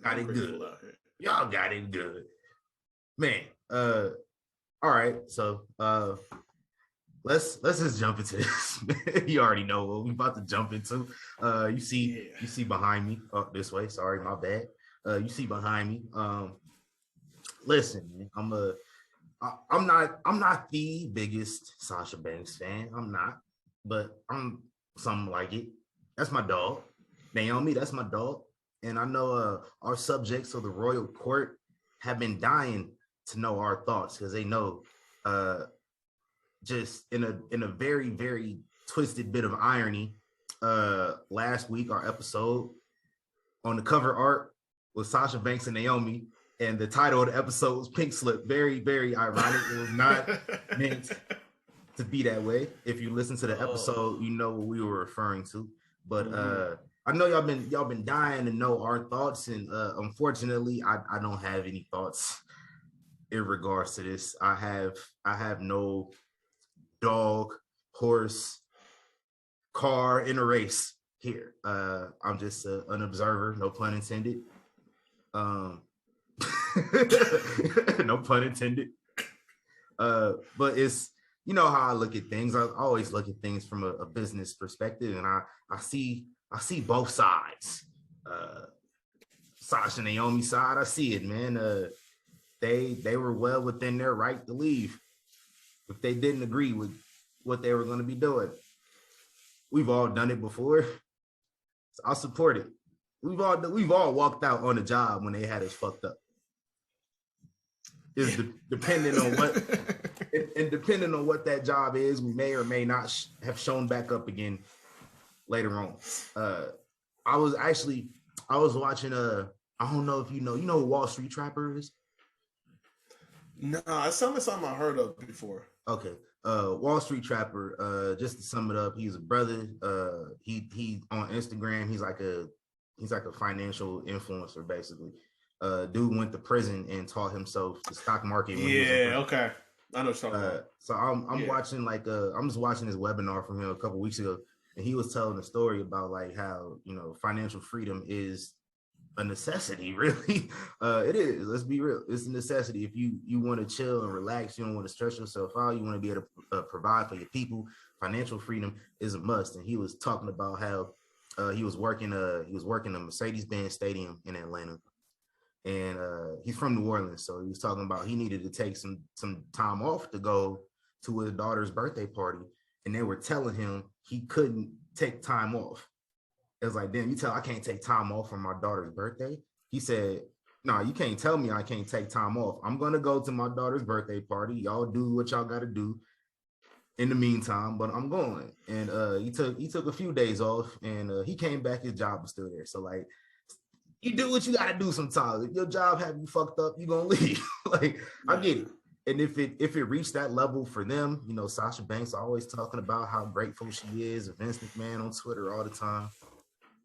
Got it good. Y'all got it good. Man, all right. So let's just jump into this. You already know what we about to jump into. You see behind me. Oh, this way. Sorry, my bad. You see behind me. Listen, man, I'm not the biggest Sasha Banks fan. I'm not, but I'm something like it. That's my dog. Naomi, that's my dog. And I know our subjects of the royal court have been dying to know our thoughts because they know just in a very, very twisted bit of irony. Last week, our episode on the cover art was Sasha Banks and Naomi, and the title of the episode was Pink Slip. Very, very ironic. It was not meant to be that way. If you listen to the episode, you know what we were referring to. But I know y'all been dying to know our thoughts, and unfortunately, I don't have any thoughts in regards to this. I have no dog, horse, car in a race here. I'm just an observer, no pun intended. No pun intended. But it's, you know how I look at things. I always look at things from a business perspective, and I see both sides. Sasha and Naomi's side, I see it, man. They were well within their right to leave if they didn't agree with what they were going to be doing. We've all done it before. So I'll support it. We've all walked out on a job when they had us fucked up. Is depending on what and depending on what that job is, we may or may not have shown back up again later on. I was watching I don't know if you know who Wall Street Trapper is? No, it sounds like something I heard of before. Okay. Wall Street Trapper, just to sum it up, he's a brother. He on Instagram, he's like a financial influencer, basically. Dude went to prison and taught himself the stock market. Okay. I know what you're talking about. So I'm watching I'm just watching this webinar from him a couple weeks ago, and he was telling a story about like how, you know, financial freedom is a necessity, really. It is. Let's be real. It's a necessity. If you want to chill and relax, you don't want to stress yourself out, you want to be able to provide for your people, financial freedom is a must. And he was talking about how he was working a Mercedes-Benz Stadium in Atlanta. And he's from New Orleans, so he was talking about he needed to take some time off to go to his daughter's birthday party, and they were telling him he couldn't take time off. It was like, damn, I can't take time off for my daughter's birthday? He said, no, you can't tell me I can't take time off. I'm gonna go to my daughter's birthday party. Y'all do what y'all gotta do in the meantime, but I'm going. And he took a few days off, and he came back, his job was still there. So like, you do what you gotta do sometimes. If your job have you fucked up, you gonna leave. Like, I get it. And if it reached that level for them, you know, Sasha Banks always talking about how grateful she is, Vince McMahon on Twitter all the time.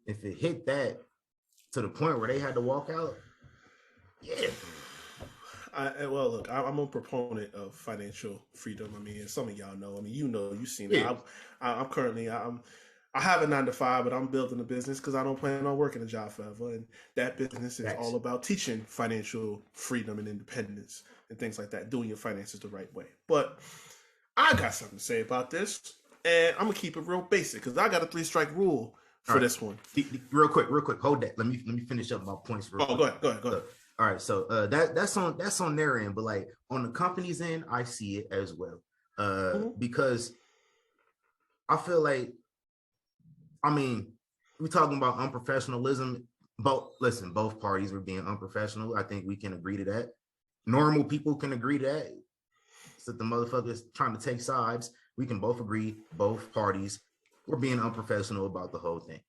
If it hit that to the point where they had to walk out, yeah. Well, look, I'm a proponent of financial freedom. I mean, some of y'all know. I mean, you've seen it. Yeah. I'm currently I have a 9-to-5, but I'm building a business because I don't plan on working a job forever. And that business is all about teaching financial freedom and independence and things like that, doing your finances the right way. But I got something to say about this, and I'm gonna keep it real basic because I got a 3-strike rule for this one. Real quick. Hold that. Let me finish up my points. Real quick. Go ahead. All right, so that's on their end, but like on the company's end, I see it as well, because I feel like, I mean, we're talking about unprofessionalism. Both parties were being unprofessional. I think we can agree to that. Normal people can agree to that. So the motherfuckers trying to take sides, we can both agree both parties were being unprofessional about the whole thing.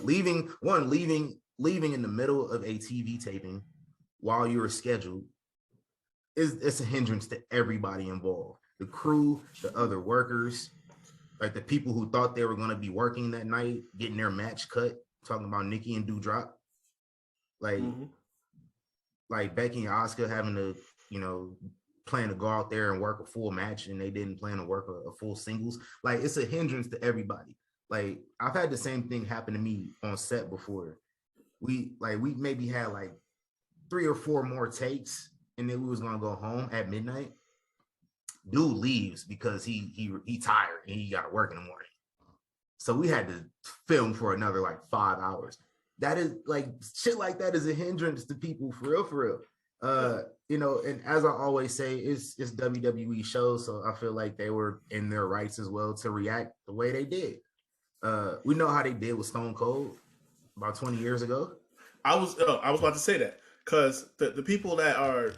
Leaving in the middle of a TV taping while you were scheduled it's a hindrance to everybody involved. The crew, the other workers, like the people who thought they were going to be working that night, getting their match cut, talking about Nikki and Doudrop. Like Becky and Asuka having to, you know, plan to go out there and work a full match and they didn't plan to work a full singles. Like, it's a hindrance to everybody. Like, I've had the same thing happen to me on set before. we maybe had like 3 or 4 more takes, and then we was gonna go home at midnight. Dude leaves because he tired and he got to work in the morning. So we had to film for another like 5 hours. That is like shit like that is a hindrance to people for real, for real. You know, and as I always say, it's WWE shows, so I feel like they were in their rights as well to react the way they did. We know how they did with Stone Cold about 20 years ago. I was about to say that because the people that are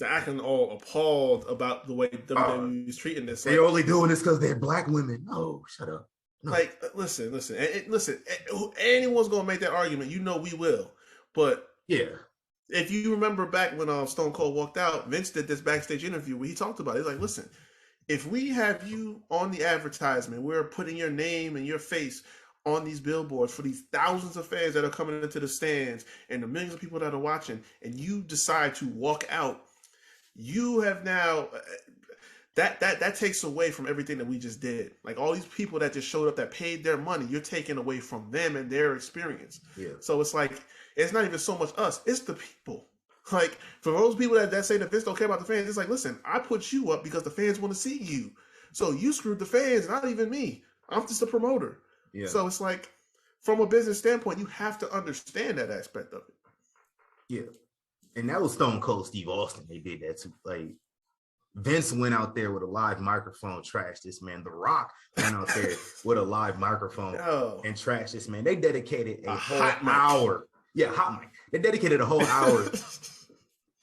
acting all appalled about the way WWE is treating this. They're only doing this because they're black women. No, shut up. No. Like, listen. Anyone's gonna make that argument. You know we will. But yeah, if you remember back when Stone Cold walked out, Vince did this backstage interview where he talked about it. He's like, listen, if we have you on the advertisement, we're putting your name and your face on these billboards for these thousands of fans that are coming into the stands and the millions of people that are watching, and you decide to walk out, you have now that takes away from everything that we just did. Like all these people that just showed up that paid their money, you're taking away from them and their experience. Yeah. So it's like it's not even so much us, it's the people. Like for those people that say that Vince don't care about the fans, it's like, listen, I put you up because the fans want to see you. So you screwed the fans, not even me. I'm just a promoter. Yeah. So it's like, from a business standpoint, you have to understand that aspect of it. Yeah. And that was Stone Cold Steve Austin. They did that too. Like Vince went out there with a live microphone, trashed this man. The Rock went out there with a live microphone and trashed this man. They dedicated a whole hour. Yeah, hot mic. They dedicated a whole hour.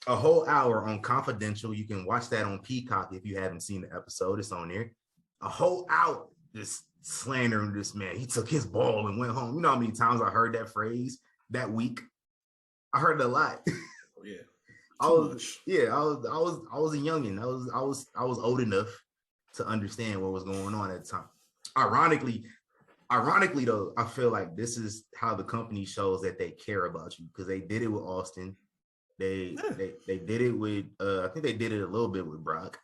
A whole hour on Confidential. You can watch that on Peacock if you haven't seen the episode. It's on there. A whole hour just slandering this man. He took his ball and went home. You know how many times I heard that phrase that week? I heard it a lot. Oh yeah. I was a youngin. I was old enough to understand what was going on at the time. Ironically though, I feel like this is how the company shows that they care about you, because they did it with Austin. They did it with I think they did it a little bit with Brock.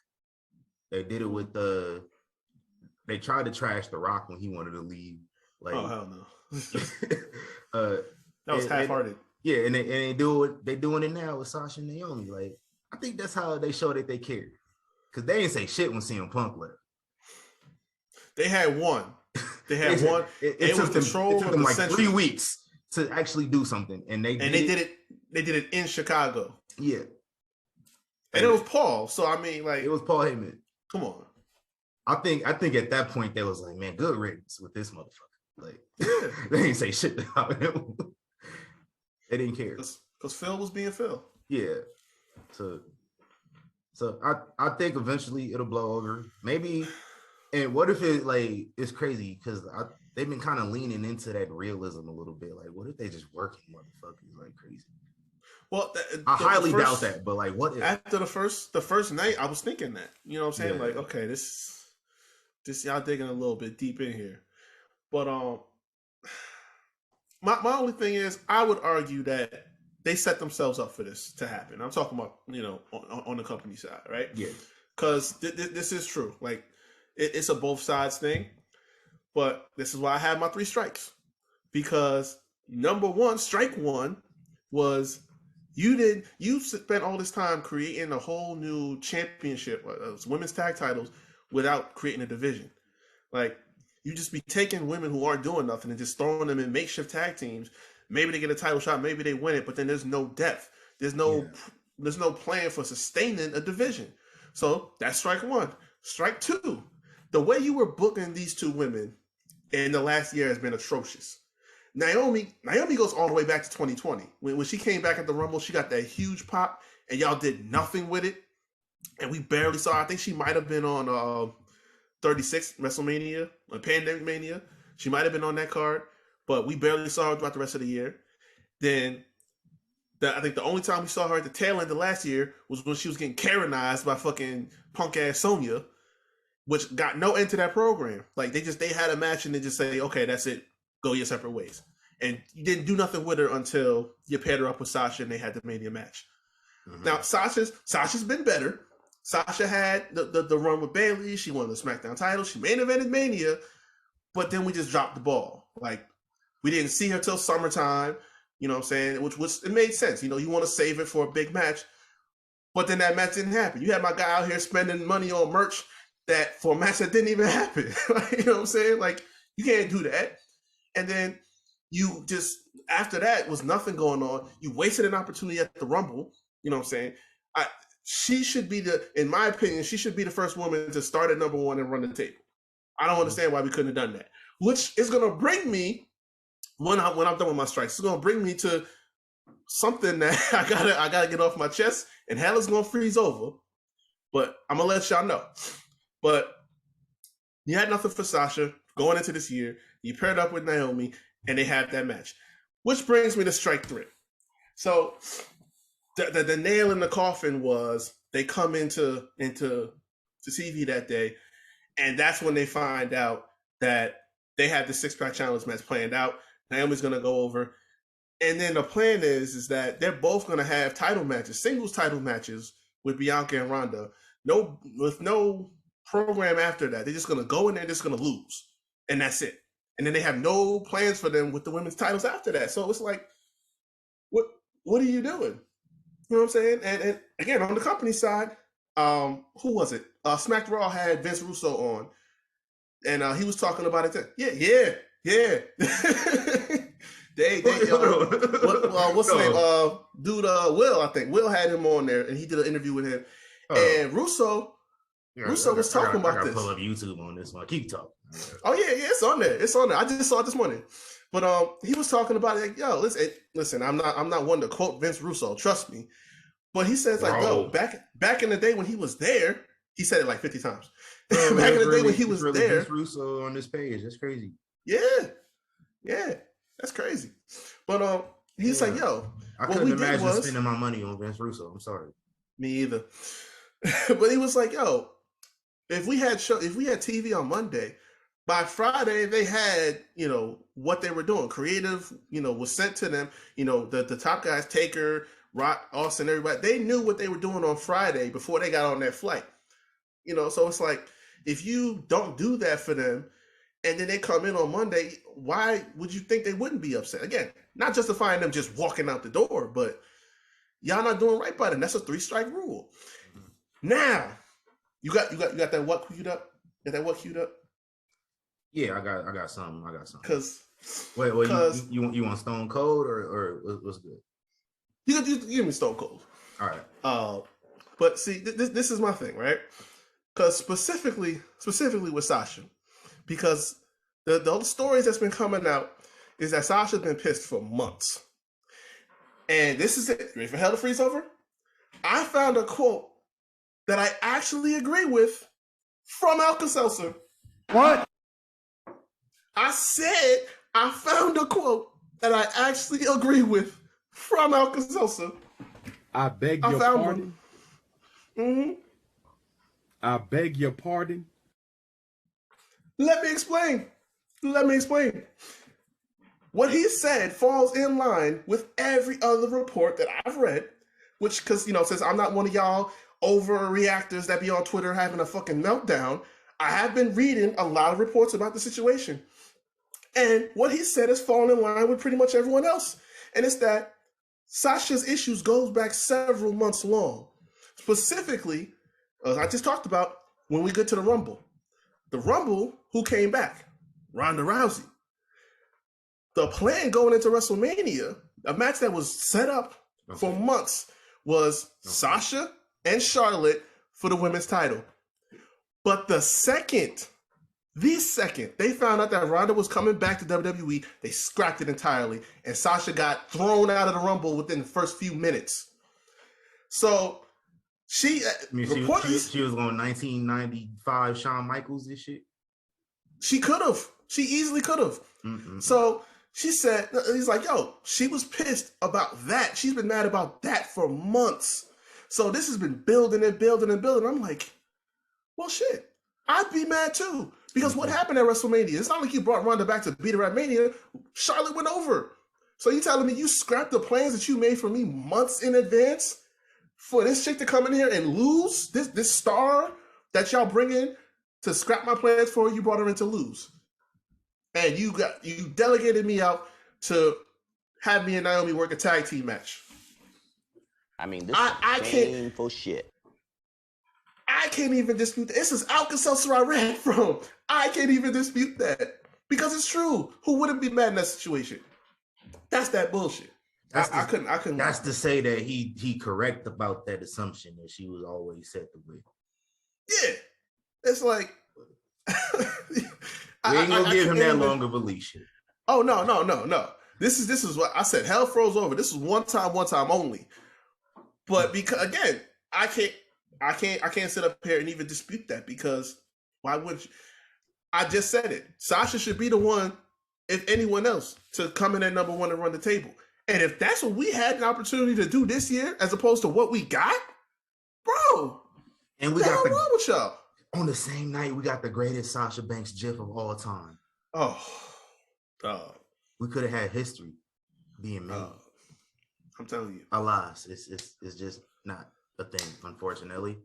They did it with they tried to trash The Rock when he wanted to leave. Like, oh hell no. That was half-hearted. Yeah, and they doing it now with Sasha and Naomi. Like, I think that's how they show that they care. Because they didn't say shit when CM Punk left. They had one. It took them like 3 weeks to actually do something, and they did it. They did it in Chicago. Yeah, and it was Paul. So I mean, like, it was Paul Heyman. Come on. I think at that point they was like, man, good riddance with this motherfucker. Like, they didn't say shit about him. They didn't care because Phil was being Phil. Yeah. So I think eventually it'll blow over. Maybe. And what if it like it's crazy because they've been kind of leaning into that realism a little bit. Like, what if they just working motherfuckers like crazy? Well, I highly doubt that. But like, what if after the first night, I was thinking that. You know what I'm saying? Yeah. Like, okay, this y'all digging a little bit deep in here. But my only thing is, I would argue that they set themselves up for this to happen. I'm talking about, you know, on the company side, right? Yeah. Because this is true. Like, it's a both sides thing. But this is why I have my 3 strikes. Because number one, strike one was you spent all this time creating a whole new championship, women's tag titles, without creating a division. Like, you just be taking women who aren't doing nothing and just throwing them in makeshift tag teams. Maybe they get a title shot, maybe they win it, but then there's no depth. There's no plan for sustaining a division. So that's strike one. Strike two, the way you were booking these 2 women in the last year has been atrocious. Naomi goes all the way back to 2020. When she came back at the Rumble, she got that huge pop, and y'all did nothing with it. And we barely saw her. I think she might have been on 36 WrestleMania, or Pandemic Mania. She might have been on that card, but we barely saw her throughout the rest of the year. Then I think the only time we saw her at the tail end of last year was when she was getting Karenized by fucking punk ass Sonya, which got no end to that program. Like, they had a match and they just say, okay, that's it, go your separate ways. And you didn't do nothing with her until you paired her up with Sasha and they had the Mania match. Mm-hmm. Now Sasha's been better. Sasha had the run with Bayley. She won the SmackDown title. She main evented Mania, but then we just dropped the ball. Like, we didn't see her till summertime. You know what I'm saying? Which it made sense. You know, you want to save it for a big match. But then that match didn't happen. You had my guy out here spending money on merch that for a match that didn't even happen. You know what I'm saying? Like, you can't do that. And then you just, after that was nothing going on. You wasted an opportunity at the Rumble. You know what I'm saying? She should be in my opinion, she should be the first woman to start at number one and run the table. I don't understand why we couldn't have done that. Which is going to bring me, when I'm done with my strikes, it's going to bring me to something that I gotta get off my chest, and hell is going to freeze over. But I'm going to let y'all know. But you had nothing for Sasha going into this year. You paired up with Naomi, and they had that match. Which brings me to strike three. So the nail in the coffin was they come into TV that day, and that's when they find out that they had the six-pack challenge match planned out. Naomi's going to go over. And then the plan is that they're both going to have title matches, singles title matches with Bianca and Ronda. With no program after that. They're just going to go in there and just going to lose. And that's it. And then they have no plans for them with the women's titles after that. So it's like, what are you doing? You know what I'm saying? And again, on the company side, who was it? Smack Raw had Vince Russo on. And he was talking about it. Yeah. What's the name? Dude, Will, I think. Will had him on there, and he did an interview with him. And Russo was talking about this. I pull up YouTube on this one. Keep talking. Oh yeah, it's on there. It's on there. I just saw it this morning. But he was talking about it like, yo, listen, I'm not one to quote Vince Russo, trust me. But he says like, yo, back in the day when he was there, he said it like 50 times. Oh, back in the day when he was there. Vince Russo on this page. That's crazy. Yeah. That's crazy. But he's like, yo, I couldn't imagine spending my money on Vince Russo. I'm sorry. Me either. But he was like, yo, if we had TV on Monday, by Friday they had, what they were doing. Creative, was sent to them. The top guys, Taker, Rock, Austin, everybody, they knew what they were doing on Friday before they got on that flight. So it's like, if you don't do that for them, and then they come in on Monday, why would you think they wouldn't be upset? Again, not justifying them just walking out the door, but y'all not doing right by them. That's a 3-strike rule. Mm-hmm. Now, you got that what queued up? Got that what queued up? Yeah, I got something. Cause you want Stone Cold or what's good? You give me Stone Cold. All right. But see, this is my thing, right? Because specifically with Sasha. Because the stories that's been coming out is that Sasha's been pissed for months. And this is it. Ready for hell to freeze over? I found a quote that I actually agree with from Alka-Seltzer. What? I said I found a quote that I actually agree with from Alka-Seltzer. I beg your pardon? Mm-hmm. I beg your pardon? Let me explain. What he said falls in line with every other report that I've read, which, because, since I'm not one of y'all overreactors that be on Twitter having a fucking meltdown, I have been reading a lot of reports about the situation. And what he said has fallen in line with pretty much everyone else. And it's that Sasha's issues goes back several months long. Specifically, as I just talked about, when we get to the Rumble. The Rumble, who came back? Ronda Rousey. The plan going into WrestleMania, a match that was set up for months, was Sasha and Charlotte for the women's title. But the second they found out that Ronda was coming back to WWE, they scrapped it entirely, and Sasha got thrown out of the Rumble within the first few minutes. So she was going 1995 Shawn Michaels this shit. She could have. She easily could have. Mm-hmm. So she said, he's like, yo, she was pissed about that. She's been mad about that for months. So this has been building and building and building. I'm like, well, shit, I'd be mad too. Because what happened at WrestleMania? It's not like you brought Ronda back to beat her at Mania. Charlotte went over. So you telling me you scrapped the plans that you made for me months in advance for this chick to come in here and lose this star that y'all bring in to scrap my plans for? You brought her in to lose, and you delegated me out to have me and Naomi work a tag team match. I mean, this is painful shit. I can't even dispute that. This is Alka-Seltzer I read from. I can't even dispute that because it's true. Who wouldn't be mad in that situation? That's that bullshit. I couldn't. That's to say that he correct about that assumption that she was always set to win. Yeah, it's like we ain't gonna give him that long of a leash. Oh no. This is what I said. Hell froze over. This is one time only. But because again, I can't sit up here and even dispute that because why would you? I just said it. Sasha should be the one, if anyone else, to come in at number one and run the table. And if that's what we had an opportunity to do this year, as opposed to what we got, bro. And we got wrong with y'all. On the same night, we got the greatest Sasha Banks GIF of all time. Oh, we could have had history being made. I'm telling you, Alas, it's just not a thing, unfortunately.